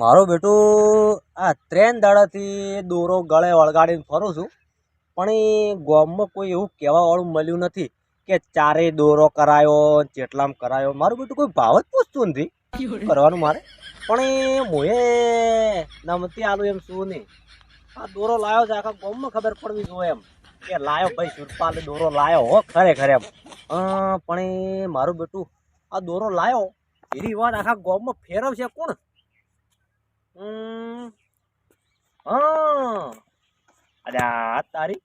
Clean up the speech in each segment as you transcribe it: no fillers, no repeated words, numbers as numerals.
મારો બેટો આ 3 દાડાથી દોરો ગળે વળગાડીને ફરું છું, પણ એ ગામમાં કોઈ એવું કહેવાવાળું મળ્યું નથી કે ચારે દોરો કરાયો જેટલામ કરાયો. મારું બેટું કોઈ ભાવ જ પૂછતું નથી કરવાનું મારે. પણ એ મોએ નમતી આલું એમ શું નહીં. આ દોરો લાયો છે, આખા ગામમાં ખબર પડવી જોઈએ એમ કે લાયો ભાઈ સુરપાલે દોરો લાયો હો ખરેખર એમ. પણ એ મારું બેટું આ દોરો લાયો એની વાત આખા ગામમાં ફેરવશે કોણ? હા, અરે આ તારી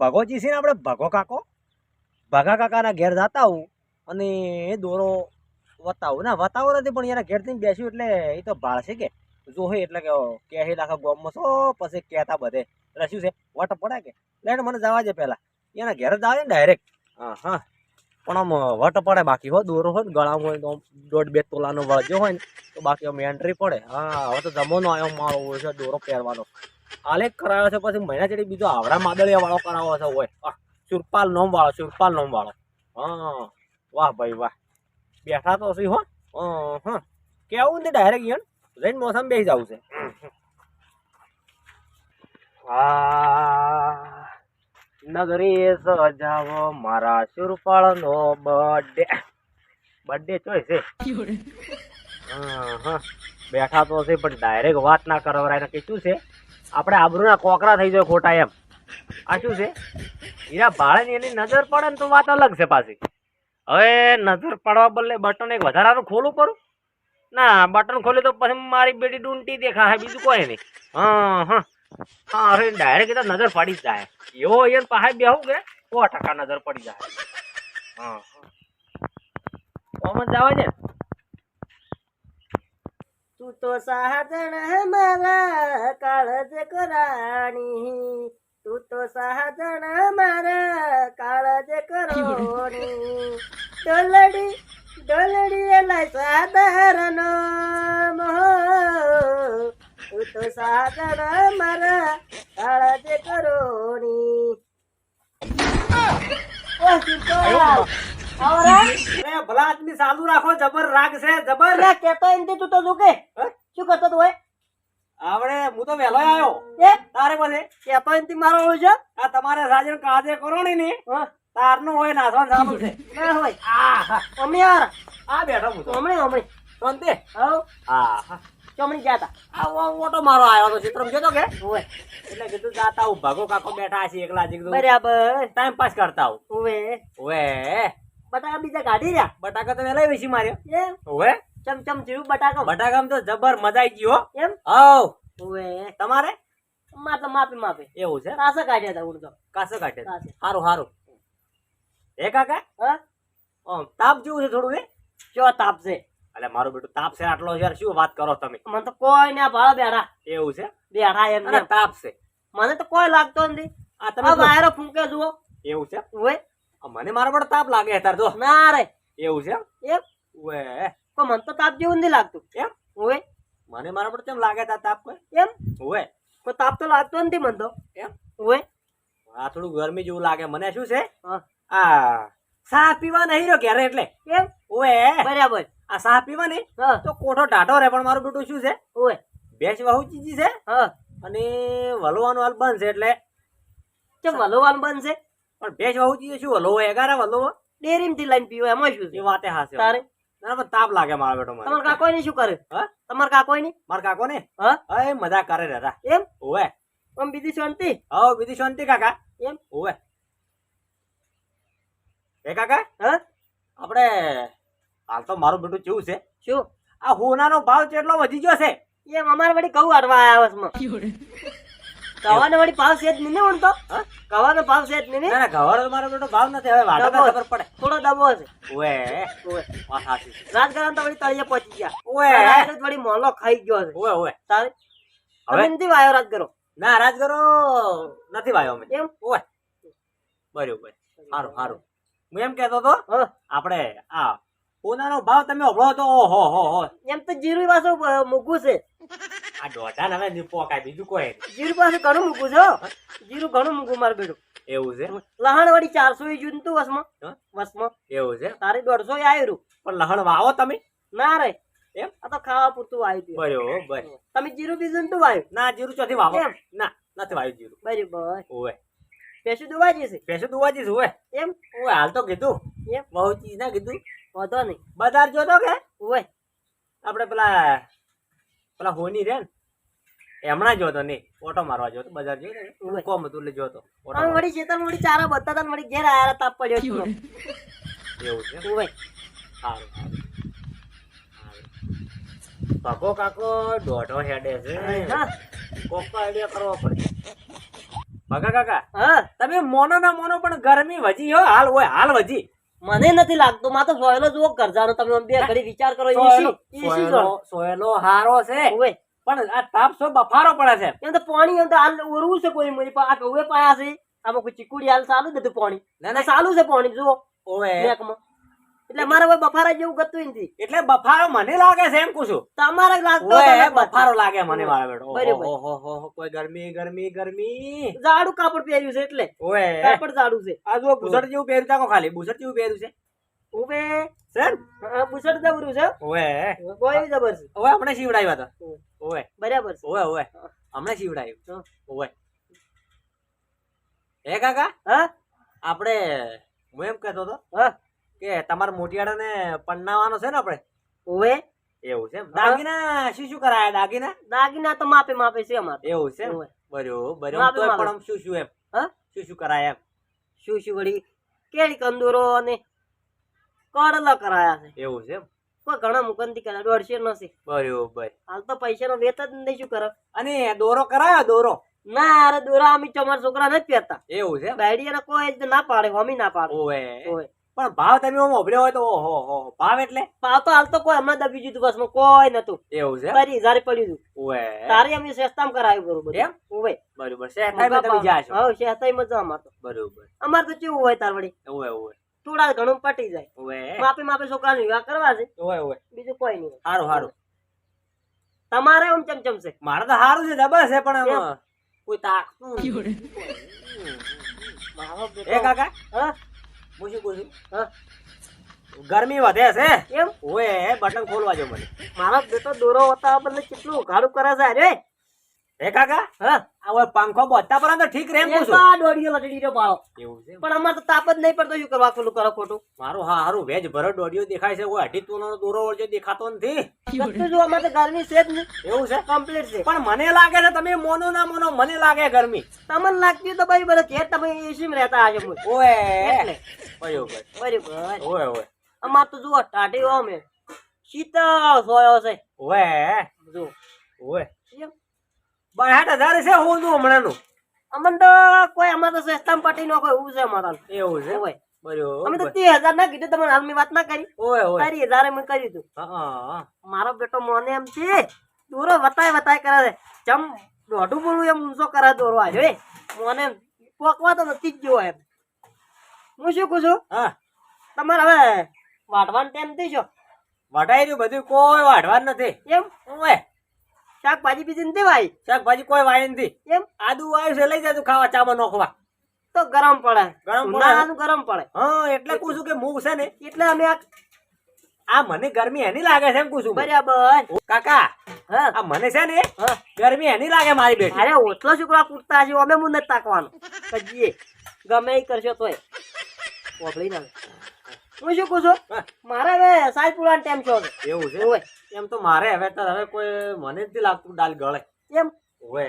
ભગોજી છે ને, આપણે ભગા કાકાના ઘેર જતા હું અને એ દોરો વતાવું ના વતાવો નથી, પણ એના ઘેરથી બેસ્યું એટલે એ તો ભાળશે કે જોહે એટલે કે આખા ગામમાં છો પછી કહેતા બધે એટલે શું છે વટ પડે કે લેટ મને જવા દે પહેલા એના ઘેર જ આવે ને ડાયરેક્ટ. હા પણ આમ વટ પડે બાકી હો દોરો હોય ને ગળામાં હોય તો 1.5 તોલાનો વળજો હોય ને તો બાકી આમ એન્ટ્રી પડે. હા હવે તો જમવાનો આવ્યો મારો હોય છે દોરો પહેરવાનો. આલેખ કરાયો છે પછી મહિના ચડી બીજો આવડા માદળિયા વાળો કરાવો છે હોય સુરપાલ નોમ વાળો. હા વાહ ભાઈ વાહ, બેઠા તો સી હો. હા કેવું ને ડાયરેક્ટ યણ જઈને મોસમ બેસી જવું છે. હા નગરી સજાવો મારા સુરપાળ નો બર્થડે ચોય છે. હા બેઠા તો છે પણ ડાયરેક્ટ વાત ના કરવરાય કે શું છે આપણે આબરૂના કોકરા થઈ જાય ખોટા એમ. આ શું છે હીરા ભાળે ની એની નજર પડે ને તો વાત અલગ છે પાછી. હવે નજર પડવા બદલે બટન એક વધારાનું ખોલું કરું ના, બટન ખોલ્યું તો પછી મારી બેટી ડૂંટી દેખાય બીજું કોઈ નહીં. હા અરે ડાયરેક્ટ તો નજર પડી જ જાય એવો એને પાસે બેહું કે 100% નજર પડી જાય. હા કોમન જવા છે. તું તો સાજણ મારા કાળજ કરાણી, તું તો સાજણ મારા કાળજ કરોણી, ડોલડી એલા સાધારનો મોહ, તું તો સાજણ મારા કાળજ કરોણી. ઓ સુરપાલ અરે ભલા આદમી ચાલુ રાખો, જબર રાગ છે જબર. કેતો એમથી તું તો જોકે શું કરતો તું હોય? આવડે હું તો વહેલો આવ્યો એ તારે પછી કેતો એમથી મારો હોય છે આ તમારે રાજન કાજે કરો ને તારનું હોય નાસવાનું ચાલુ છે. ના હોય આ અમે યાર આ બેઠો હું તો હમણે શાંતિ. હવ હા ચમણી ગયા તા આ ઓટો મારો આવ્યો તો ચિત્રમ જોતો કે હોય એટલે કીધું જાતા હું ભાગો કાકો બેઠા છે એકલા જ કીધું બરાબર ટાઈમ પાસ કરતા હું. ઓવે ઓવે બટાકા બીજા કાઢી રહ્યા બટાકા તો વેલા વેચી માર્યો. એમ ઓવે ચમચમ જીરું બટાકા બટાકામાં તો જબર મજા આવી ગયો એમ હવ. ઓવે તમારે તો માપે એવું છે કાસે કાઢ્યા તા ઉડતો કાસો કાઢે કાસે. સારું એ કાકા હા તાપ જેવું છે થોડું ને ચો તાપ છે એટલે મારું બેટું તાપ છે આટલો યાર શું વાત કરો તમે. મને તો કોઈ ના ભાડા બેઠા એવું છે એમ અને તાપ છે મને તો કોઈ લાગતો નથી. આ આ તમે વાયરો ફૂંકે જુઓ એવું છે ઓવે મને મારા પણ તાપ લાગે તાર જો ના રે એવું છે એમ ઓએ કોઈ મને તો તાપ જેવું નથી લાગતું એમ ઓવે મને મારા પણ કેમ લાગે તાર તાપ કોઈ એમ ઓએ કોઈ તાપ તો લાગતો નથી મને તો એમ ઓવે આ થોડું ગરમી જેવું લાગે મને. શું છે હા આ ચા પીવા નહીં રહ્યો ઘેરે એટલે એમ ઓએ બરાબર આ ચા પીવા નહીં હા તો કોઠો ટાઢો રે પણ મારું બેટું શું છે ઓવે ભેંસ વહુ ચીજી છે હા અને વલવાનું હાલ બંધ છે એટલે ચમ વલોવાનું બનશે પણ ભેંસ વહુ ચીજી શું વલો એગારે વલો ડેરીમ થી લઈને પીવો એમાં શું એ છે વાતે હાસે તારે ના પણ તાપ લાગે મારા બેટો મને. તમારા કાકો ને શું કરે હા તમારા કાકો ને મારા કાકો ને હા એ મજા કરે દાદા એમ ઓવે આમ બીજી શાંતિ હવ બીજી શાંતિ કાકા એમ ઓવે એ કાકા હા આપણે હાલ તો મારું બેટું કેવું છે શું આ હોનાનો ભાવ કેટલો વધી ગયો છે. એમ અમારે વળી ઘઉં હારવા આવ્યા કવાનો વળી ભાવ છે જ નહીં ને ઊંડતો હા? કવાનો ભાવ છે જ નહીં ને ના ગવાળો મારો બેટો ભાવ નથી હવે વાડા ડબ્બો. ખબર પડે. થોડો દબો છે ઓવે ઓવે વાત સાચી છે. રાજગરામ તો વળી તળિયે પહોંચી ગયા ઓવે રાત્રે જ વળી મોલો ખાઈ ગયો છે ઓવે ઓવે તારે હવે? હવે નથી વાયો રાજગરો ના રાજગરો નથી વાયો અમે એમ ઓવે બરોબર સારું હું એમ કહેતો તો હા આપણે આ હોનાનો ભાવ તમે અભળો તો ઓહો હો એમ તો જીરું પાછું મૂકવું છે આ દોઢા ને હવે નહીં પોકાય બીજું કોઈ નહીં. જીરું પાછું ઘણું મૂકવું છે હો. જીરું ઘણું મૂકવું મારું બેટું એવું છે લહણ વળી 400 જૂન તું વસમાં હા? વસમાં એવું છે તારી 150 આવ્યું પણ લહણ વાવો તમે ના રે એમ? આ તો ખાવા પૂરતું વાયુ બરોબર. તમે જીરું બીજું શું વાયુ? ના જીરું ચોથી વાવો. એમ? ના નથી વાવ્યું જીરું. બરાબર. ઓવે પેશું દુવા જશે પેશું દુવા જીધું ઓવે. એમ? ઓવે હાલ તો કીધું એમ? બહુ ચીજ ના કીધું. વાંધો નહીં. બજાર જોતો કે ઓય આપણે પેલા પેલા હોની રે ને હમણાં જોતો નહીં ઓટો મારવા જોતો બજાર જોતો ઓવે. કોમ હતું એટલે જોતો ઓટો આમ મારવા. વળી શેતર વળી ચારા બતા તા ને વળી ઘેર આયા તાપ પડ્યો છે. એવું છે. ઓય સારું ભગો કાકો દોઢો હેડે છે. હા કોક તો આઈડિયા કરવો પડે. ભગા કાકા હા તમે મોનો ના મોનો પણ ગરમી વધી હો હાલ હોય હાલ વધી. મને નથી લાગતું માં તો સોયલો જુઓ કરજાનો તમે આમ બે ઘડી વિચાર કરો ઈસી સોયલો હારો છે ઓય પણ આ તાપ સો બફારો પડે છે. એમ તો પાણી એમ તો હાલ ઓરવું છે કોઈ મારી પાસે આ ગવે પાયા છે આમાં કોઈ ચીકુડી હાલ ચાલુ જ હતું પાણી ના ના ચાલુ છે પાણી જુઓ ઓવે બેકમાં એટલે મારે કોઈ બફારા જેવું ગતું નથી એટલે બફારો મને લાગે છે એમ પૂછું. તમારે લાગતો ઓવે તો બફારો લાગે મને મારા બેટો. બરાબર. ઓહો કોઈ ગરમી ગરમી ગરમી. જાડું કાપડ પહેર્યું છે એટલે ઓવે કાપડ જાડું છે આ જો બુસટ જેવું પહેર્યું તાકો ખાલી બુસટ જેવું પહેર્યું છે ઉભે સર. બુસટ જબરું છે ઓવે કોઈ જબર છે ઓવે હમણાં શીવડાવ્યા હતા. ઓવે બરાબર છે ઓવે ઓવે હમણાં શીવડાવ્યું. હા. ઓવે હે કાકા હા આપણે હું એમ કહેતો હતો હા કે તમારા મોટિયાળાને પન્નાવાનો છે ને આપણે. ઓવે એવું છે એમ. હા. દાગીના શું શું કરાયા દાગીના દાગીના તો માપે માપે છે અમારે એવું છે એમ. ઓવે. બરોબર માપે તોય માપે. પણ આમ શું શું એમ હા શું શું કરાયા એમ શું શું વળી કેળી કંદોરો અને કડલા કરાયા છે એવું છે એમ. કોઈ ઘણા મુકંતી કર્યા 150 નથી બરોબર હાલ તો પૈસાનો વેત જ નહીં શું કરે અને દોરો કરાયો દોરો ના અરે દોરા અમે તમારા છોકરા નથી પહેરતા એવું છે એમ. ગાડીયાને કોઈ જ ના પાડે હોમી ના પાડે ઓવે ઓય પણ ભાવ તમે આમ મોભલ્યો હોય તો ઓહો હો ભાવ એટલે પાવ તો હાલ તો કોઈ હમણાં દબી દીધું બસમાં કોઈ નતું એવું છે એમ. 20,000 પડ્યું હતું ઓવે તારે અમે સસ્તામાં કરાવ્યું બરોબર એમ? ઓવે બરોબર છે થાય તમે જા છો. હા શેતાઈ મજા અમાર તો બરોબર અમાર તો કેવું હોય તાર વળી ઓવે ઓવે થોડા ઘણું પટી જાય ઓવે માપે માપે છોકરાને વિવાહ કરવા છે ઓવે ઓવે બીજું કોઈ નહીં સારું સારું. તમારે આમ ચમચમ છે મારે તો સારું છે જબર છે પણ આમ કોઈ તાકતું મારો એ બેટો કાકા હા હું શું પૂછું હા ગરમી વધે છે એમ ઓએ બટન ખોલવા જો મને. મારો બેટો દોરો હોતા બદલે કેટલું ઉઘાડું કરે છે અરે હે કાકા હા આ ઓય પંખો બોધતા પર તો ઠીક રેમ એ તો પૂછું. આ દોડીયો લડી રહ્યો પાડો એવું છે એમ. પણ અમાર તો તાપ જ નહીં પડતો શું કરવા ખોલું કરો ખોટું મારું હારું વેજ ભરો દોડિયો દેખાય છે ઓય 2.5 તોલાનો દોરો વળજો દેખાતો નથી. બધું જો અમારે તો ગરમી છે જ નહીં એવું છે કમ્પ્લીટ છે પણ મને લાગે છે તમે મોનો ના મોનો મને લાગે ગરમી. તમને લાગતી તો ભાઈ બધા ઘેર તમે એસી માં રહેતા આજે હું ઓએ એટલે બરોબર બરાબર ઓએ ઓએ અમાર તો જુઓ ટાઢી અમે શીતળ સોયો છે ઓએ જો ઓએ એમ. 62,000 છે હું નું હમણાંનું. અમને તો કોઈ અમારે તો સસ્તામાં પટી નો કોઈ એવું છે અમારા એવું છે ઓય. અમે તો બરોબર 30,000 ના કીધું તમને હાલની વાત ના કરી ઓએ ઓએ 30,000 મેં કર્યું હતું હા મારો બેટો મોને એમ છે દોરો વતાય કરે છે જમ દોઢું બોલું એમ ઊંચો કરે દોરો આવ્યો એ મોને પોકવા તો નથી જ જેવો એમ હું શું કહું છું હા તમારે હવે વાટવાનું ટાઈમ થઈ છો વઢાઈ રહ્યું બધું કોઈ વાઢવાનું નથી. એમ ઓએ શાકભાજી બીજી નથી ભાઈ શાકભાજી કોઈ વાય નથી. એમ આદુ આવ્યું છે લઈ જતું ખાવા ચામાં નોખવા. તો ગરમ પડે ગરમ પડે. ઉનાળાનું ગરમ પડે હા એટલે પૂછું કે મૂગ છે ને એટલે અમે આ મને ગરમી એની લાગે છે એમ પૂછું. બરાબર કાકા હા આ મને છે ને હા ગરમી એની લાગે મારી બેટી. અરે ઓટલો શુક્રા પૂછતા છે અમે મું નથી તાકવાનું કજીએ ગમે એ કરશો તોય ઓબળી ના હું શું કહું છું હા. મારે હવે સાઈ પુરાણ ટાઈમ છો એવું છે ઓય એમ તો મારે હવે કોઈ મને જ નથી લાગતું દાલ ગળે. એમ ઓએ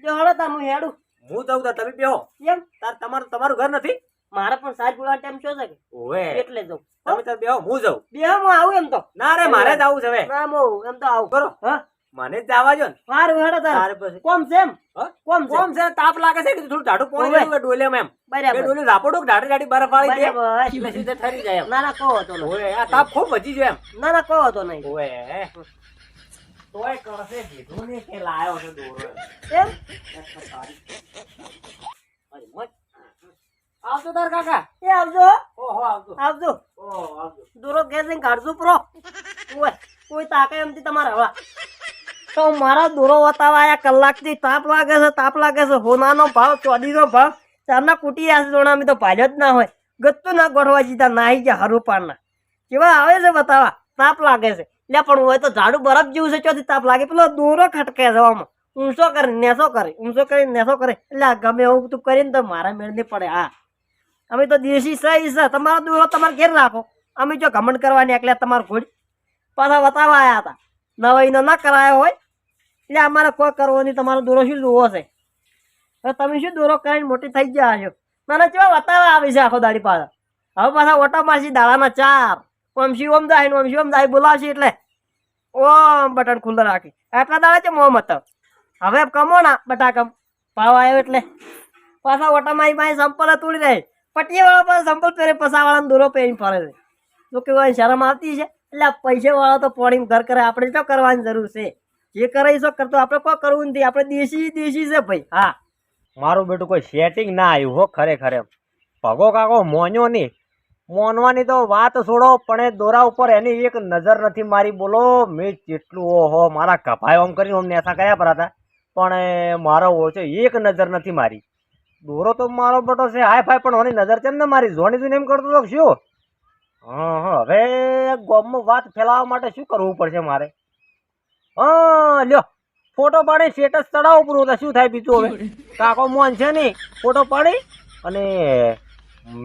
જો હળો તા હું હેડું હું જઉં તો તમે બેહો. એમ તમારું ઘર નથી. મારે પણ સાઈ પુરાણ ટાઈમ છો છે કે ઓએ એટલે જઉં તમે તો બેહો હું જાઉં. બે હું આવું એમ તો ના રે મારે જ આવું છે હવે. ના હું એમ તો આવું કરો હા મને જ જવા જો ને. સારું હેડો તાર તારે પછી કોમ છે એમ હા? કોમ છે કોમ છે તાપ લાગે છે કે થોડું ઢાઢું પાણી ઓવે. લેવું ડોલેમ એમ. બે બરાબર ડોલી ઝાપડું ઢાઢી ઢાઢી બરફ વાળી દે બરાબર એટલે સીધે ઠરી જાય એમ. ના ના કહો હતો નહીં ઓએ આ તાપ ખૂબ વધી ગયો એમ. ના ના કહો હતો નહીં ઓએ તોય કરશે કીધું ને કે લાયો છે દોરો એમ અરે મત આવતો તાર કાકા. એ આવજો ઓહો આવતો આવજો ઓહો આવતો. દૂરો ગેસ લઈને કાઢજો પ્રો ઓય કોઈ તાકે એમથી તમારે હવા તો મારા દૂરો વતાવાયા કલાકથી તાપ લાગે છે હોનાનો ભાવ ચોદીનો ભાવ ચારના કુટી આશે જોણા અમે તો ભાલ્યો જ ના હોય ગત્તું ના ગોઠવા જીતા નાહી ગયા હરુપારના કેવા આવે છે બતાવા તાપ લાગે છે લે પણ હોય તો ઝાડુ બરફ જેવું છે ચોથી તાપ લાગે પેલો દોરો ખટકે જવામાં ઊંચો કરે ઊંચો કરી નેસો કરે એટલે આ ગમે એવું તું કરીને તો મારા મેળ નહીં પડે હા અમે તો દેશી સહી છે તમારો દોરો તમારે ઘેર રાખો અમે જો ઘમંડ કરવાની એટલે તમારે ઘોડી પાછા બતાવવા આવ્યા હતા નવાઈનો ના કરાયો હોય એટલે અમારે કોઈ કરવો નહીં તમારો દોરો શું જોવો છે હવે તમે શું દોરો કરીને મોટી થઈ ગયા છો મને કેવા બતાવવા આવી છે આખો દાડી પાછા હવે પાછા ઓટા મારશી દાડાના 4 ઓમશી ઓમ જાય બોલાવશી એટલે ઓમ બટન ખુલ્લું રાખી આટલા દાડા છે મોમ હતો હવે કમો ના બટાકમ ભાવ આવ્યો એટલે પાછા ઓટા મારી પાસે સંપલ તોડી રહે પટીએ વાળા પાસે સંપલ પહેરે પસા વાળાને દોરો પહેરીને ફરે છે તો કેવાય શરમ આવતી છે એટલે પૈસે વાળા તો પોણીને ઘર કરે આપણે શું કરવાની જરૂર છે જે કરે એ શું કરતો આપણે કોઈ કરવું નથી આપણે દેશી છે ભાઈ હા મારું બેટું કોઈ સેટિંગ ના આવ્યું હો ખરેખર એમ ભગો કાકો મોન્યો નહીં મોનવાની તો વાત છોડો પણ એ દોરા ઉપર એની એક નજર નથી મારી બોલો મેં જેટલું ઓહો મારા કપાય આમ કરીને અમને એસા કયા પર હતા પણ મારો ઓછો એક નજર નથી મારી દોરો તો મારો બેટો છે હાય ફાય પણ ઓની નજર કેમ ને મારી જોણી જોઈને એમ કરતો તો શું હા હવે ગામમાં વાત ફેલાવવા માટે શું કરવું પડશે મારે હા લ્યો ફોટો પાડી સ્ટેટસ ચડાવવું પૂરું તો શું થાય બીજું હવે કાકો મોન છે ને ફોટો પાડી અને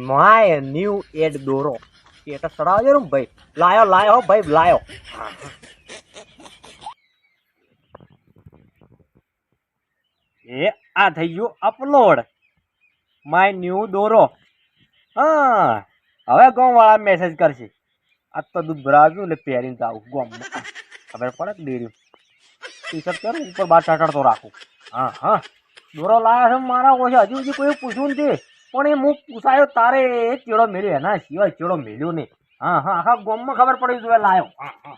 માય ન્યૂ એડ દોરો સ્ટેટસ ચડાવજો ને ભાઈ લાયો ભાઈ લાયો એ આ થઈ ગયું અપલોડ માય ન્યૂ દોરો હા હવે ગામવાળા મેસેજ કરશે આજ તો દૂધ ભરાવ્યું એટલે પહેરીને આવું ગામમાં ખબર પડે કે ડેર્યું ટી શર્ટ કરું ઉપર બાર ચાટડતો રાખું હા દોરો લાયા છે મારા ઓછા હજી કોઈ પૂછ્યું નથી પણ એ હું પૂછાયો તારે ચેડો મેળ્યો એના સિવાય ચેડો મેળ્યો નહીં હા આખા ગામમાં ખબર પડી જોઈએ લાયો હા